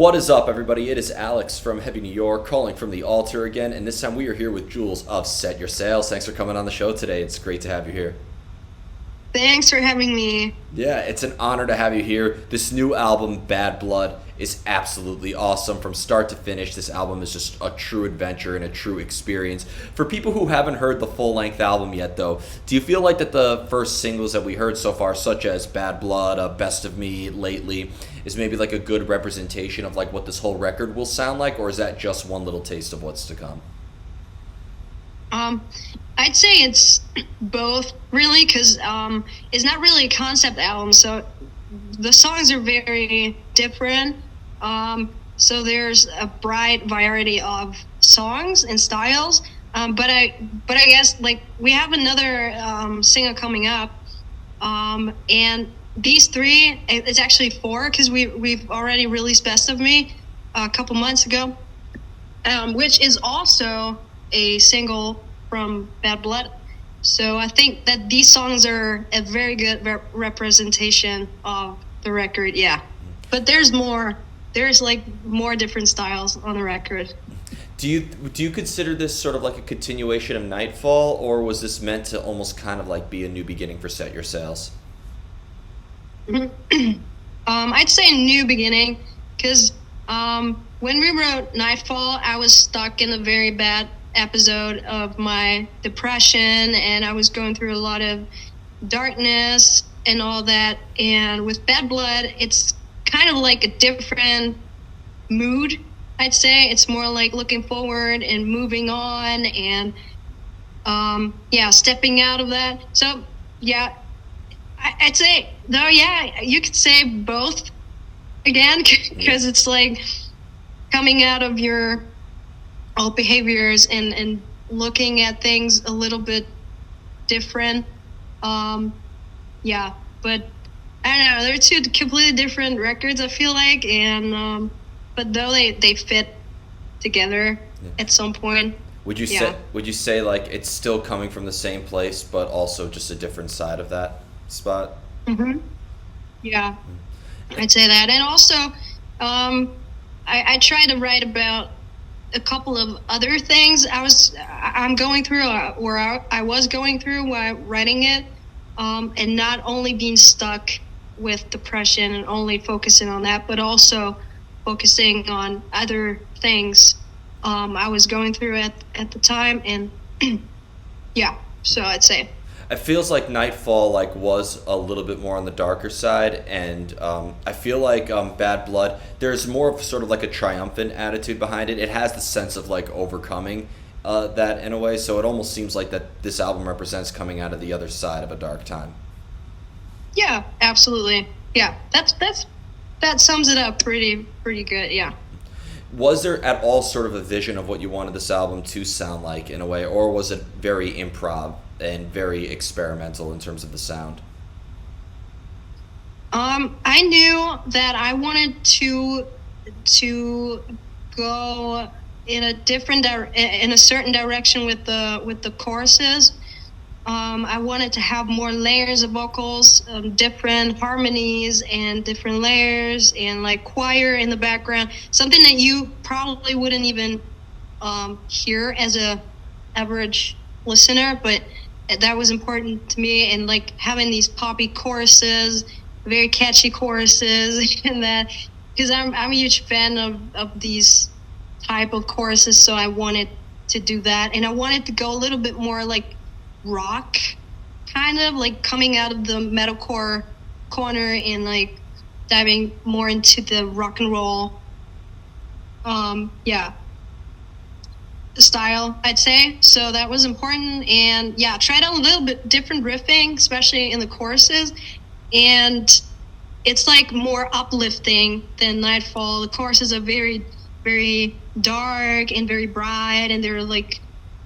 What is up, everybody? It is Alex from Heavy New York, calling from the Alto again, and this time we are here with Jules of Set Your Sails. Thanks for coming on the show today. It's great to have you here. Thanks for having me. Yeah, it's an honor to have you here. This new album, Bad Blood, is absolutely awesome from start to finish. This album is just a true adventure and a true experience. For people who haven't heard the full-length album yet, though, do you feel like that the first singles that we heard so far, such as Bad Blood, Best of Me, Lately, is maybe like a good representation of like what this whole record will sound like, or is that just one little taste of what's to come? Um, I'd say it's both, really, because it's not really a concept album, so the songs are very different. So there's a bright variety of songs and styles. But I guess like we have another singer coming up, and these three, it's actually four because we've already released Best of Me a couple months ago, which is also a single from Bad Blood. So I think that these songs are a very good representation of the record. Yeah, but there's more. There's like more different styles on the record. Do you consider this sort of like a continuation of Nightfall, or was this meant to almost kind of like be a new beginning for Set Your Sails? I'd say new beginning because when we wrote Nightfall, I was stuck in a very bad episode of my depression, and I was going through a lot of darkness and all that. And with Bad Blood, it's kind of like a different mood. I'd say it's more like looking forward and moving on, and stepping out of that. So yeah, I'd say though, yeah, you could say both again because it's like coming out of your old behaviors and looking at things a little bit different. Yeah, but I don't know. They're two completely different records, I feel like, and but though they fit together at some point. Would you say like it's still coming from the same place, but also just a different side of that spot? hmm Yeah, I'd say that, and also, I try to write about a couple of other things I'm going through, or I was going through while writing it, and not only being stuck with depression and only focusing on that, but also focusing on other things I was going through at the time, and yeah, so I'd say. It feels like Nightfall like was a little bit more on the darker side, and I feel like Bad Blood, there's more of sort of like a triumphant attitude behind it. It has the sense of like overcoming that in a way, so it almost seems like that this album represents coming out of the other side of a dark time. Yeah, absolutely. Yeah, that sums it up pretty good. Yeah. Was there at all sort of a vision of what you wanted this album to sound like in a way, or was it very improv and very experimental in terms of the sound? I knew that I wanted to go in a in a certain direction with the choruses. I wanted to have more layers of vocals, different harmonies and different layers, and like choir in the background. Something that you probably wouldn't even hear as a average listener, but that was important to me. And like having these poppy choruses, very catchy choruses, and that because I'm a huge fan of these type of choruses, so I wanted to do that, and I wanted to go a little bit more like rock, kind of like coming out of the metalcore corner and like diving more into the rock and roll yeah, style, I'd say. So that was important, and yeah, tried out a little bit different riffing, especially in the choruses, and it's like more uplifting than Nightfall. The choruses are very, very dark and very bright, and they're like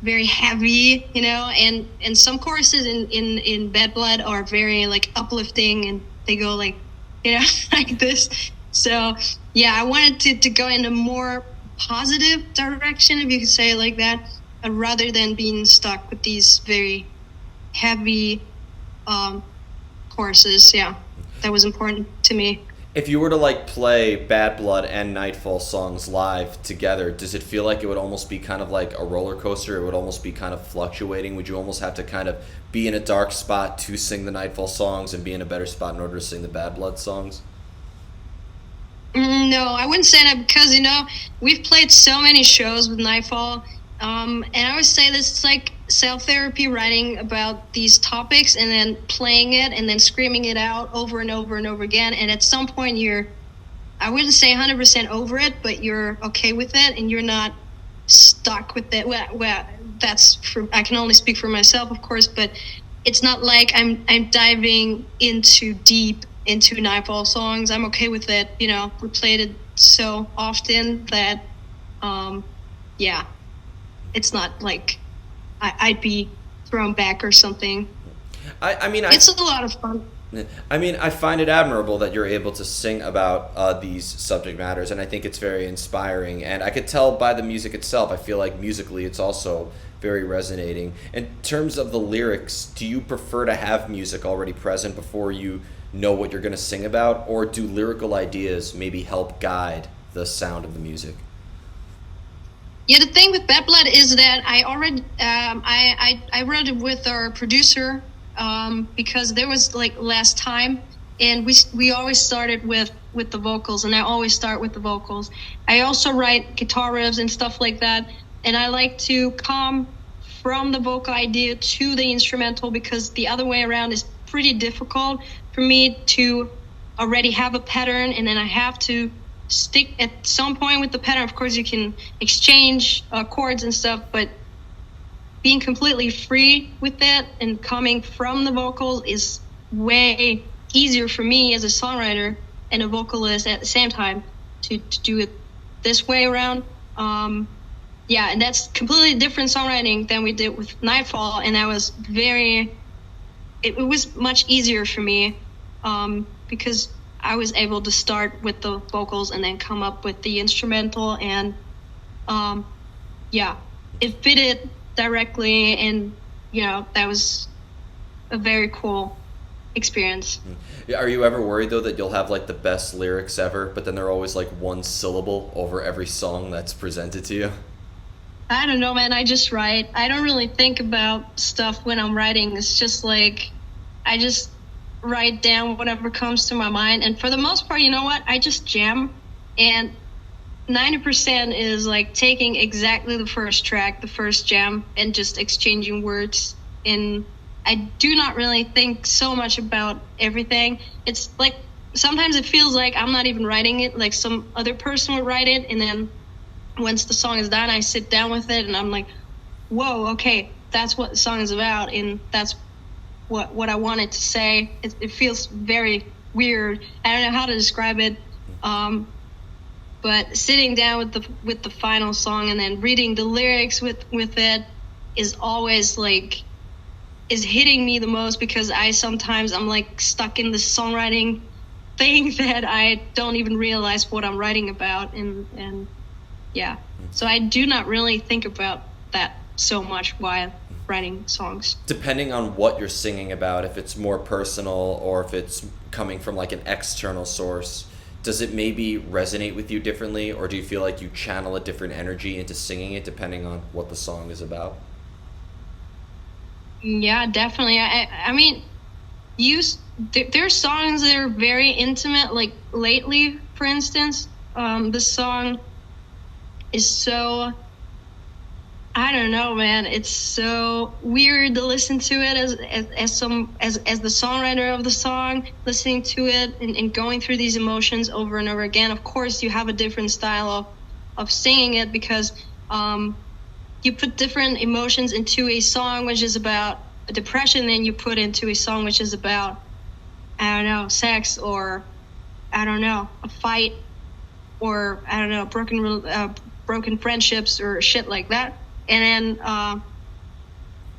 very heavy, and some choruses in Bad Blood are very like uplifting, and they go like, like this. So yeah, I wanted to go in a more positive direction, if you could say it like that, rather than being stuck with these very heavy choruses. Yeah, that was important to me. If you were to like play Bad Blood and Nightfall songs live together, does it feel like it would almost be kind of like a roller coaster? It would almost be kind of fluctuating. Would you almost have to kind of be in a dark spot to sing the Nightfall songs and be in a better spot in order to sing the Bad Blood songs? No, I wouldn't say that because we've played so many shows with Nightfall, and I would say this is like self therapy, writing about these topics and then playing it and then screaming it out over and over and over again. And at some point, I wouldn't say 100% over it, but you're okay with it and you're not stuck with it. Well, I can only speak for myself, of course, but it's not like I'm diving into deep into Nightfall songs. I'm okay with it. We played it so often that, yeah, it's not like I'd be thrown back or something. I mean, it's a lot of fun. I mean, I find it admirable that you're able to sing about these subject matters, and I think it's very inspiring. And I could tell by the music itself, I feel like musically it's also very resonating. In terms of the lyrics, do you prefer to have music already present before you know what you're going to sing about, or do lyrical ideas maybe help guide the sound of the music? Yeah, the thing with Bad Blood is that I already I wrote it with our producer, because there was like last time, and we always started with the vocals, and I always start with the vocals. I also write guitar riffs and stuff like that, and I like to come from the vocal idea to the instrumental, because the other way around is pretty difficult for me to already have a pattern and then I have to stick at some point with the pattern. Of course, you can exchange chords and stuff, but being completely free with that and coming from the vocals is way easier for me as a songwriter and a vocalist at the same time to do it this way around. Yeah, and that's completely different songwriting than we did with Nightfall, and that was it was much easier for me, because I was able to start with the vocals and then come up with the instrumental, and yeah, it fitted directly, and that was a very cool experience. Are you ever worried though that you'll have like the best lyrics ever, but then they're always like one syllable over every song that's presented to you? I don't know, man. I just write. I don't really think about stuff when I'm writing. It's just like I just write down whatever comes to my mind. And for the most part, you know what? I just jam. And 90% is like taking exactly the first track, the first jam, and just exchanging words. And I do not really think so much about everything. It's like sometimes it feels like I'm not even writing it, like some other person would write it, and then once the song is done, I sit down with it and I'm like, whoa, okay, that's what the song is about, and that's what I wanted to say. It feels very weird. I don't know how to describe it, but sitting down with the final song and then reading the lyrics with it is always like is hitting me the most, because I'm like stuck in this songwriting thing that I don't even realize what I'm writing about, and yeah, so I do not really think about that so much while writing songs. Depending on what you're singing about, if it's more personal or if it's coming from like an external source, does it maybe resonate with you differently, or do you feel like you channel a different energy into singing it depending on what the song is about? Yeah, definitely. I mean, there's songs that are very intimate, like Lately, for instance. The song is so, I don't know, man. It's so weird to listen to it as the songwriter of the song, listening to it and going through these emotions over and over again. Of course, you have a different style of singing it, because you put different emotions into a song which is about depression than you put into a song which is about, I don't know, sex, or I don't know, a fight, or I don't know, broken friendships or shit like that. And then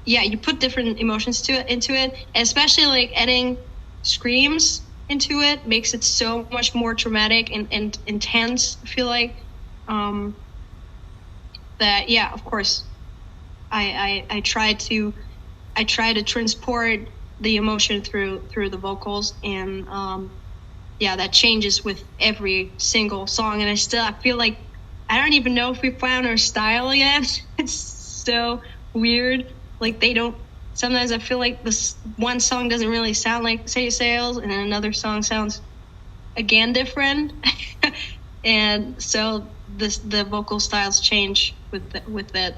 yeah, you put different emotions into it, and especially like adding screams into it makes it so much more dramatic and intense. I feel like that, yeah, of course, I try to transport the emotion through the vocals, and yeah, that changes with every single song. And I feel like I don't even know if we found our style yet. It's so weird. Like they don't. Sometimes I feel like this one song doesn't really sound like Say Sales, and then another song sounds again different. And so the vocal styles change with the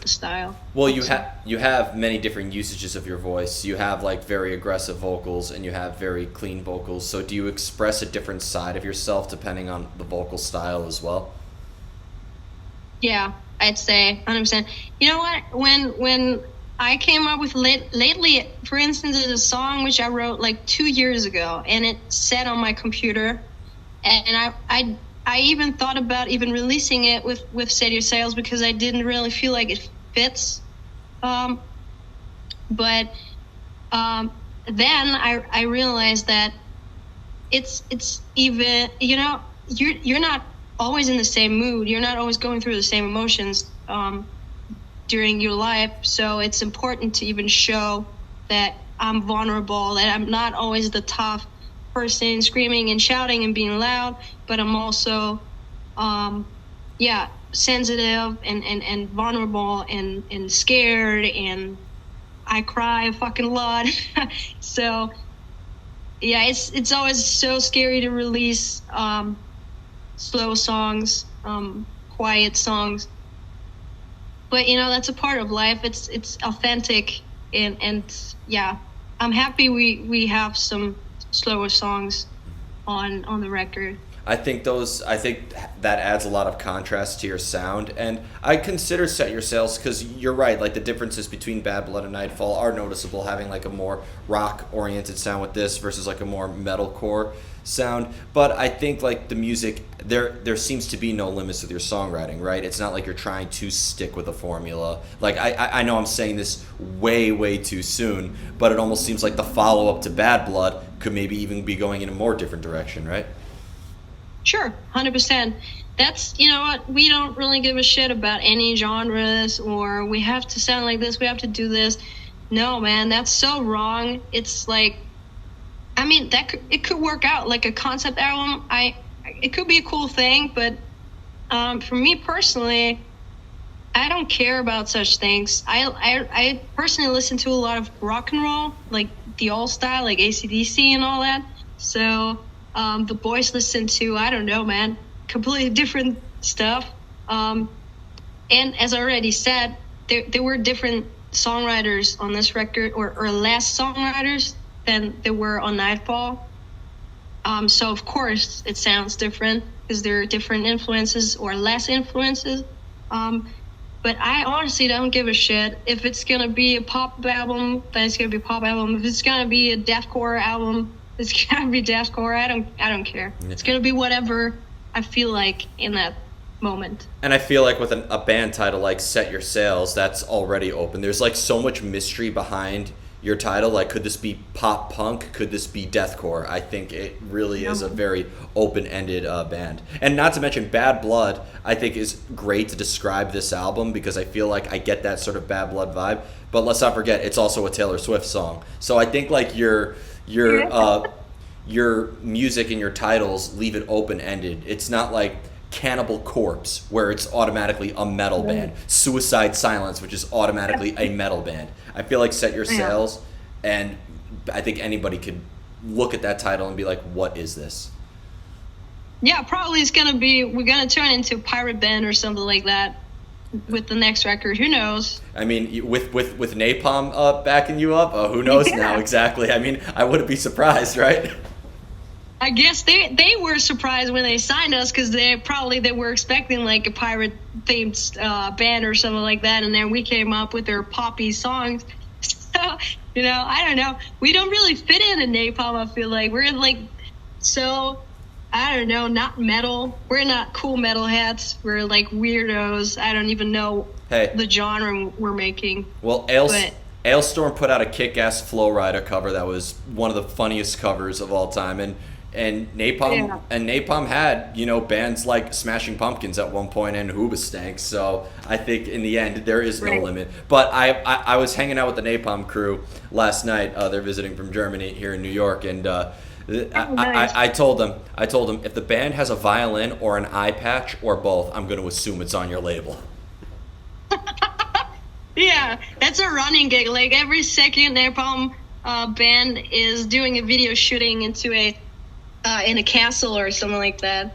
style. Well, you have many different usages of your voice. You have like very aggressive vocals and you have very clean vocals. So do you express a different side of yourself depending on the vocal style as well? Yeah, I'd say 100%. You know what? When I came up with lately, for instance, there's a song which I wrote like 2 years ago, and it sat on my computer, and I even thought about even releasing it with Set Your Sails because I didn't really feel like it fits. But then I realized that it's even, you know, you're not always in the same mood. You're not always going through the same emotions during your life. So it's important to even show that I'm vulnerable, that I'm not always the tough person screaming and shouting and being loud, but I'm also, sensitive and vulnerable and scared, and I cry a fucking lot. So yeah, it's always so scary to release slow songs, quiet songs. But you know, that's a part of life. It's authentic, and yeah, I'm happy we have some slower songs on the record. I think that adds a lot of contrast to your sound, and I consider Set Your Sails because you're right. Like the differences between Bad Blood and Nightfall are noticeable. Having like a more rock-oriented sound with this versus like a more metalcore sound. But I think like the music, there seems to be no limits with your songwriting, right? It's not like you're trying to stick with a formula. Like I know I'm saying this way too soon, but it almost seems like the follow-up to Bad Blood could maybe even be going in a more different direction, right? Sure, 100%. That's, you know what, we don't really give a shit about any genres or we have to sound like this, we have to do this. No, man, that's so wrong. It's like, I mean, it could work out like a concept album. It could be a cool thing, but for me personally, I don't care about such things. I personally listen to a lot of rock and roll, like the old style, like AC/DC and all that. So the boys listen to, I don't know, man, completely different stuff. And as I already said, there were different songwriters on this record, or less songwriters than there were on Nightfall. So of course it sounds different because there are different influences or less influences. But I honestly don't give a shit. If it's gonna be a pop album, then it's gonna be a pop album. If it's gonna be a deathcore album, it's gonna be deathcore. I don't care. It's gonna be whatever I feel like in that moment. And I feel like with a band title like Set Your Sails, that's already open. There's like so much mystery behind your title. Like, could this be pop punk? Could this be deathcore? I think it really is a very open-ended band. And not to mention Bad Blood, I think is great to describe this album because I feel like I get that sort of Bad Blood vibe. But let's not forget, it's also a Taylor Swift song. So I think like your music and your titles leave it open-ended. It's not like Cannibal Corpse, where it's automatically a metal band. Suicide Silence, which is automatically a metal band. I feel like Set Your Sails, and I think anybody could look at that title and be like, what is this? Yeah, probably we're gonna turn into a pirate band or something like that with the next record. Who knows? I mean, with Napalm backing you up, who knows now exactly? I mean, I wouldn't be surprised, right? I guess they were surprised when they signed us because they were expecting like a pirate themed band or something like that, and then we came up with their poppy songs. So you know, I don't know. We don't really fit in Napalm. I feel like we're like so. I don't know, not metal. We're not cool metalheads. We're like weirdos. I don't even know the genre we're making. Well, Ailstorm put out a kick-ass Flow Rider cover that was one of the funniest covers of all time, and Napalm had, you know, bands like Smashing Pumpkins at one point and Hoobastank. So I think in the end there is no limit. But I was hanging out with the Napalm crew last night. They're visiting from Germany here in New York, and Oh, nice. I told them if the band has a violin or an eye patch or both, I'm going to assume it's on your label. Yeah, that's a running gig. Like every second Napalm band is doing a video shooting into a in a castle or something like that.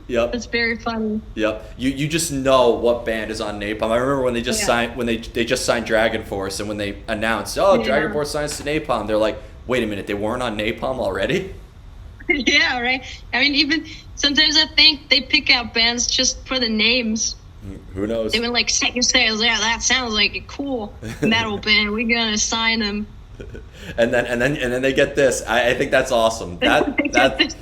Yep. It's very funny. Yep. You just know what band is on Napalm. I remember when they just signed when they just signed Dragon Force, and when they announced, "Oh, Dragon Force signs to Napalm," they're like, "Wait a minute, they weren't on Napalm already?" Yeah, right. I mean, even sometimes I think they pick out bands just for the names. Who knows? They were like, Set Your Sails. Yeah, that sounds like a cool metal band. We're gonna sign them. And then they get this. I think that's awesome.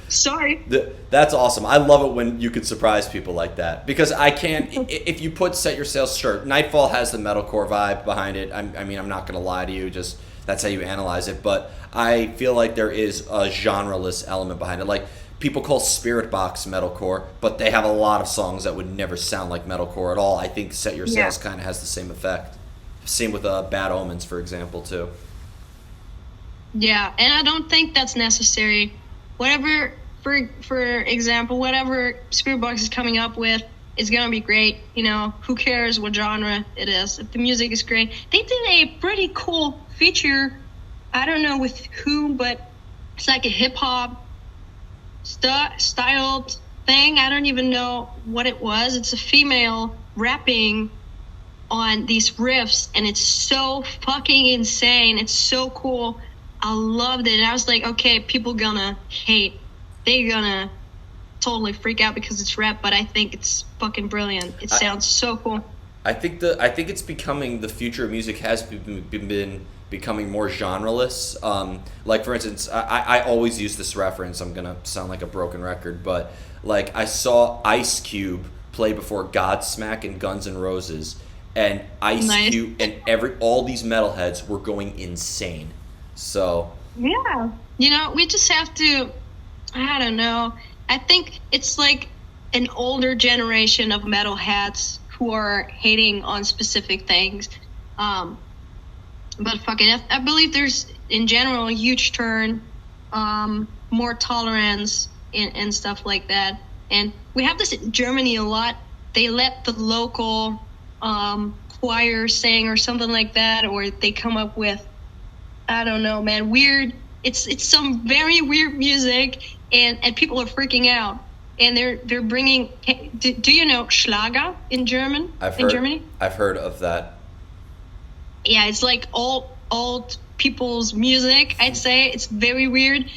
Sorry. That's awesome. I love it when you can surprise people like that, because I can't. If you put Set Your Sails, sure, Nightfall has the metalcore vibe behind it. I mean, I'm not gonna lie to you. Just that's how you analyze it. But I feel like there is a genreless element behind it. Like people call Spirit Box metalcore, but they have a lot of songs that would never sound like metalcore at all. I think Set Your Sails kind of has the same effect. Same with Bad Omens, for example, too. Yeah, and I don't think that's necessary. Whatever, for example, whatever Spirit Box is coming up with is gonna be great. You know, who cares what genre it is? If the music is great, they did a pretty cool feature. I don't know with who, but it's like a hip hop styled thing. I don't even know what it was. It's a female rapping on these riffs, and it's so fucking insane. It's so cool. I loved it. And I was like, okay, people gonna hate. They're gonna totally freak out because it's rap, but I think it's fucking brilliant. It sounds so cool. I think it's becoming the future of music has been becoming more genreless. Like for instance, I always use this reference. I'm gonna sound like a broken record, but like I saw Ice Cube play before Godsmack and Guns N' Roses, and Ice Cube and all these metalheads were going insane. So yeah, you know, we just have to. I don't know. I think it's like an older generation of metalheads who are hating on specific things. But fuck it, I believe there's in general a huge turn, more tolerance and stuff like that. And we have this in Germany a lot. They let the local choir sing or something like that, or they come up with, I don't know, man, weird. It's some very weird music, and people are freaking out. And they're bringing. Do you know Schlager in German? In Germany? I've heard of that. Yeah, it's like old people's music. I'd say it's very weird,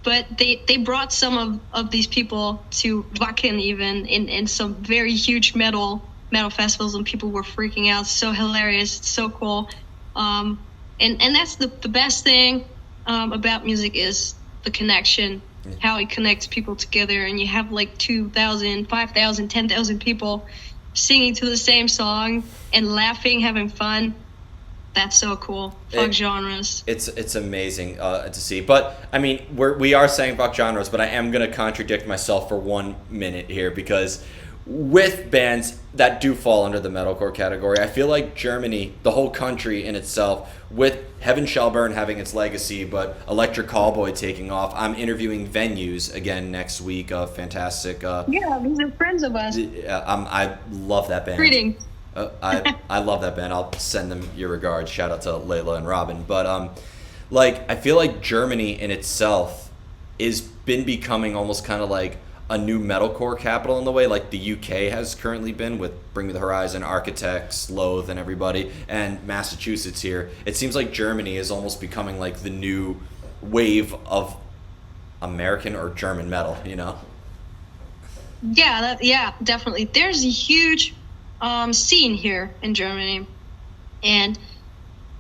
but they brought some of these people to Wacken even in some very huge metal festivals, and people were freaking out. So hilarious, it's so cool. And that's the best thing about music is the connection, how it connects people together. And you have like 2,000, 5,000, 10,000 people singing to the same song and laughing, having fun. That's so cool. Fuck genres. It's amazing to see. But I mean, we are saying fuck genres, but I am gonna contradict myself for 1 minute here, because with bands that do fall under the metalcore category, I feel like Germany, the whole country in itself, with Heaven Shall Burn having its legacy, but Electric Callboy taking off. I'm interviewing Venues again next week. Fantastic. Yeah, these are friends of us. I love that band. Greetings. I love that band. I'll send them your regards. Shout out to Layla and Robin. But like I feel like Germany in itself is been becoming almost kind of like a new metalcore capital in the way like the UK has currently been with Bring Me the Horizon, Architects, Loathe, and everybody, and Massachusetts here. It seems like Germany is almost becoming like the new wave of American or German metal, you know? Yeah, definitely. There's a huge scene here in Germany, and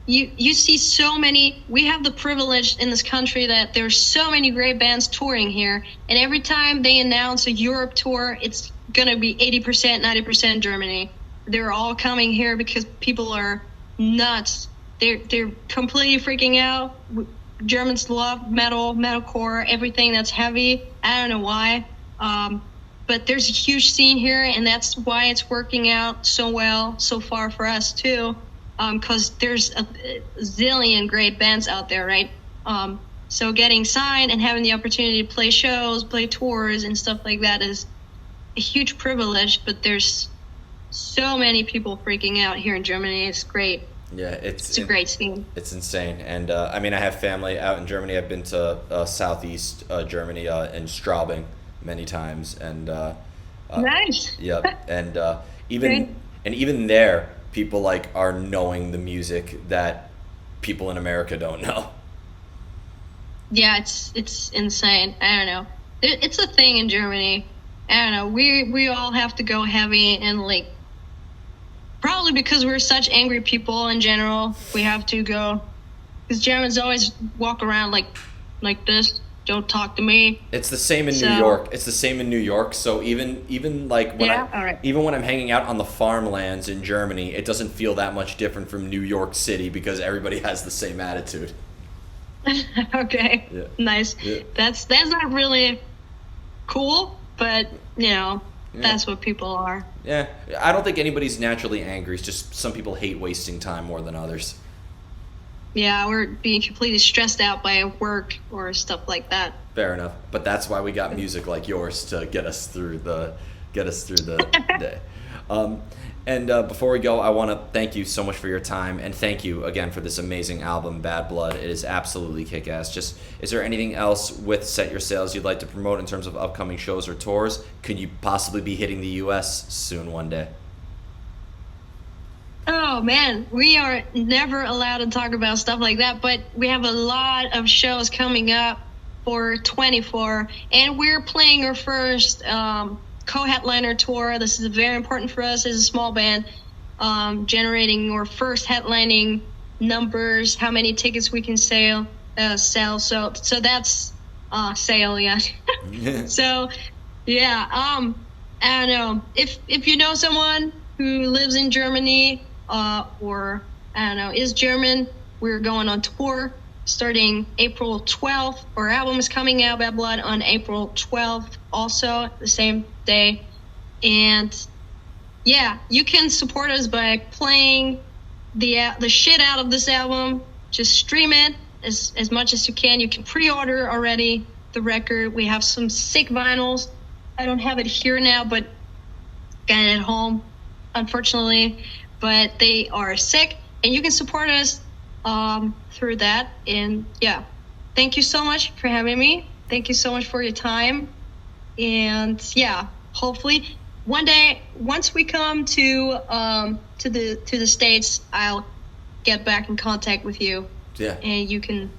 you see so many. We have the privilege in this country that there's so many great bands touring here, and every time they announce a Europe tour, it's gonna be 80%, 90% Germany. They're all coming here because people are nuts. They're completely freaking out. Germans love metalcore, everything that's heavy. I don't know why, but there's a huge scene here, and that's why it's working out so well so far for us too. Because there's a zillion great bands out there, right? So getting signed and having the opportunity to play shows, play tours, and stuff like that is a huge privilege. But there's so many people freaking out here in Germany. It's great. Yeah, It's a great scene. It's insane. And I mean, I have family out in Germany. I've been to southeast Germany in Straubing many times, and Nice. yep. And Great. even there, people like are knowing the music that people in America don't know. Yeah, it's insane. I don't know. It's a thing in Germany. I don't know. We all have to go heavy and like, probably because we're such angry people in general. We have to go, because Germans always walk around like this. Don't talk to me. It's the same in New So- York. It's the same in New York. So even like when Yeah? All right. even when I'm hanging out on the farmlands in Germany, it doesn't feel that much different from New York City because everybody has the same attitude. Okay. Yeah. Nice. Yeah. That's not really cool, but Yeah. that's what people are. Yeah, I don't think anybody's naturally angry. It's just some people hate wasting time more than others. Yeah, we're being completely stressed out by work or stuff like that. Fair enough, but that's why we got music like yours to get us through the day. And before we go, I want to thank you so much for your time, and thank you again for this amazing album, Bad Blood. It is absolutely kick-ass. Just, is there anything else with Set Your Sails you'd like to promote in terms of upcoming shows or tours? Could you possibly be hitting the U.S. soon one day? Oh man, we are never allowed to talk about stuff like that, but we have a lot of shows coming up for 24, and we're playing our first co-headliner tour. This is very important for us as a small band, generating our first headlining numbers, how many tickets we can sell. So that's sale, yeah. So yeah, I don't know if you know someone who lives in Germany, or I don't know, is German. We're going on tour starting April 12th. Our album is coming out, Bad Blood, on April 12th, also the same day. And yeah, you can support us by playing the shit out of this album. Just stream it as much as you can. You can pre-order already the record. We have some sick vinyls. I don't have it here now, but got it at home, unfortunately. But they are sick, and you can support us through that. And yeah, thank you so much for having me. Thank you so much for your time. And yeah, hopefully one day, once we come to the States, I'll get back in contact with you. Yeah. And you can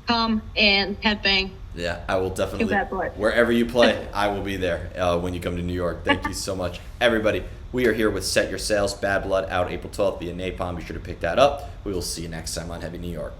come and headbang. Yeah, I will definitely. Bad Blood. Wherever you play, I will be there when you come to New York. Thank you so much. Everybody, we are here with Set Your Sails, Bad Blood, out April 12th via Napalm. Be sure to pick that up. We will see you next time on Heavy New York.